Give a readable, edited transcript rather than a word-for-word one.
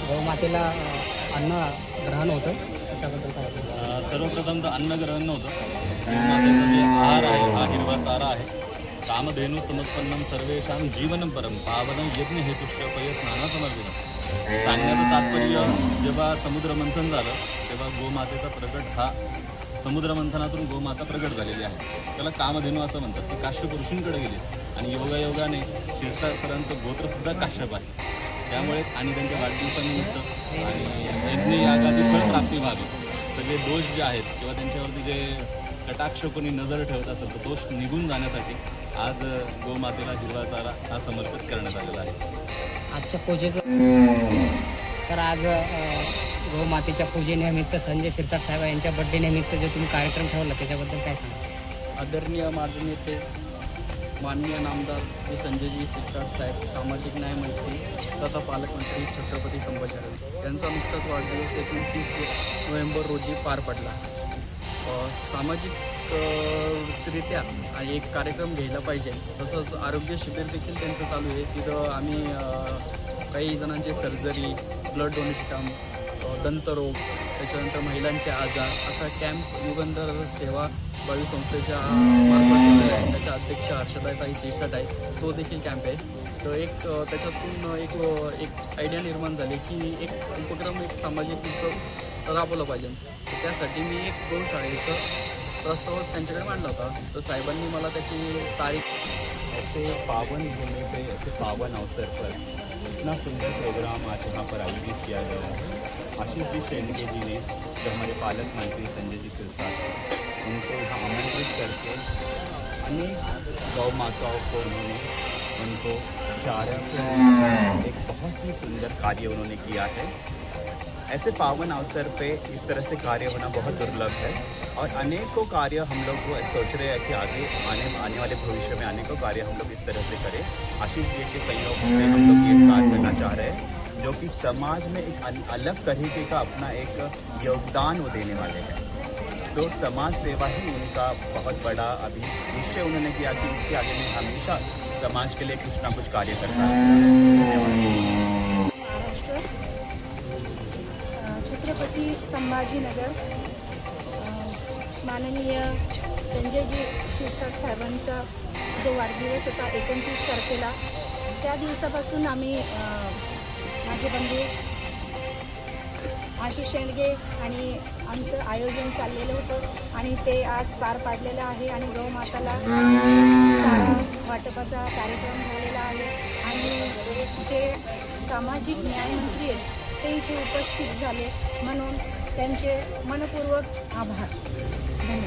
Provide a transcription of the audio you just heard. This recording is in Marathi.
गौमातेला अन्न ग्रहण होतं त्याच्याबद्दल काय बोलू? सर्वप्रथम तर अन्नग्रहण नव्हतं. गोमातेचा जे आहार आहे हा हिरवा चारा आहे. कामधेनु समत्पन्नम सर्वेषां जीवनम परम पावनं यज्ञ हेतुष्ट पय स्नाना समर्पितम. सांगण्याचं तात्पर्य जेव्हा समुद्रमंथन झालं तेव्हा गोमातेचा प्रगट हा समुद्रमंथनातून गोमाता प्रगट झालेली आहे. त्याला कामधेनू असं म्हणतात. ती काश्यप ऋषींकडे गेली आणि योगायोगाने क्षीरसागरांचं गोत्रसुद्धा काश्यप आहे. त्यामुळेच आणि त्यांच्या वाढदिवसानिमित्त आणि यज्ञ यागादी फळप्राप्ती व्हावी, सगळे दोष जे आहेत किंवा त्यांच्यावरती जे कटाक्ष कोणी नजर ठेवत असेल तर दोष निघून जाण्यासाठी आज गोमातेला हिरवा चारा हा समर्पित करण्यात आलेला आहे. आजच्या पूजेचं सर आज गौमातेच्या पूजेनिमित्त संजय शिरसाट साहेब यांच्या बड्डे निमित्त जे तुम्ही कार्यक्रम ठेवला त्याच्याबद्दल काय सांगा? आदरणीय माझे नेते माननीय नामदार श्री संजयजी शिरसाट साहेब, सामाजिक न्याय मंत्री तथा पालकमंत्री छत्रपती संभाजीराजे यांचा नुकताच वाढदिवस 29 नोव्हेंबर रोजी पार पडला. सामाजिकरित्या एक कार्यक्रम घ्यायला पाहिजे. तसंच आरोग्य शिबिर देखील त्यांचं चालू आहे. तिथं आम्ही काही जणांचे सर्जरी, ब्लड डोनेशन, दंतरोग, त्याच्यानंतर महिलांचे आजार असा कॅम्प युगंधर सेवा बावी संस्थेच्या मार्फत त्याच्या अध्यक्ष हर्षदाताई शिरसाट आहे, तो देखील कॅम्प आहे. तर त्याच्यातून एक आयडिया निर्माण झाली की एक उपक्रम, एक सामाजिक उपक्रम राबवला पाहिजे. तर त्यासाठी मी एक गौशाळेचं प्रस्ताव त्यांच्याकडे मांडला होता. तर साहेबांनी मला त्याची तारीख ऐसे पावन भूमि पे ऐसे पावन अवसर पर इतना सुंदर प्रोग्राम आज यहाँ पर आयोजित किया गया है. आशीष जी शेंडगे जी ने, जो हमारे पालक मंत्री संजय जी सिरसाट, उनको यहाँ आमंत्रित करके अनेक गौ माताओं को उनको चारा एक बहुत ही सुंदर कार्य उन्होंने किया है. ऐसे पावन अवसर पे इस तरह से कार्य होना बहुत दुर्लभ है और अनेकों कार्य हम लोग को सोच रहे हैं कि आगे आने वाले भविष्य में अनेकों कार्य हम लोग इस तरह से करें. आशीष जी के सहयोग से हम लोग ये कार्य करना चाह रहे हैं जो कि समाज में एक अलग तरीके का अपना एक योगदान वो देने वाले हैं. तो समाज सेवा ही उनका बहुत बड़ा अभी निश्चय उन्होंने किया कि इसके आगे मैं हमेशा समाज के लिए कुछ ना कुछ कार्य करता हूँ. छत्रपती संभाजीनगर माननीय संजयजी शिरसाट साहेबांचा जो वाढदिवस होता 29 तारखेला, त्या दिवसापासून आम्ही माझे बंधू आशिष शेंडगे आणि आमचं आयोजन चाललेलं होतं आणि ते आज पार पाडलेलं आहे. आणि गौमाताला चारा वाटपाचा कार्यक्रम झालेला आहे आणि जे सामाजिक न्यायमंत्री आहेत ते इथे उपस्थित झाले, म्हणून त्यांचे मनपूर्वक आभार. धन्यवाद.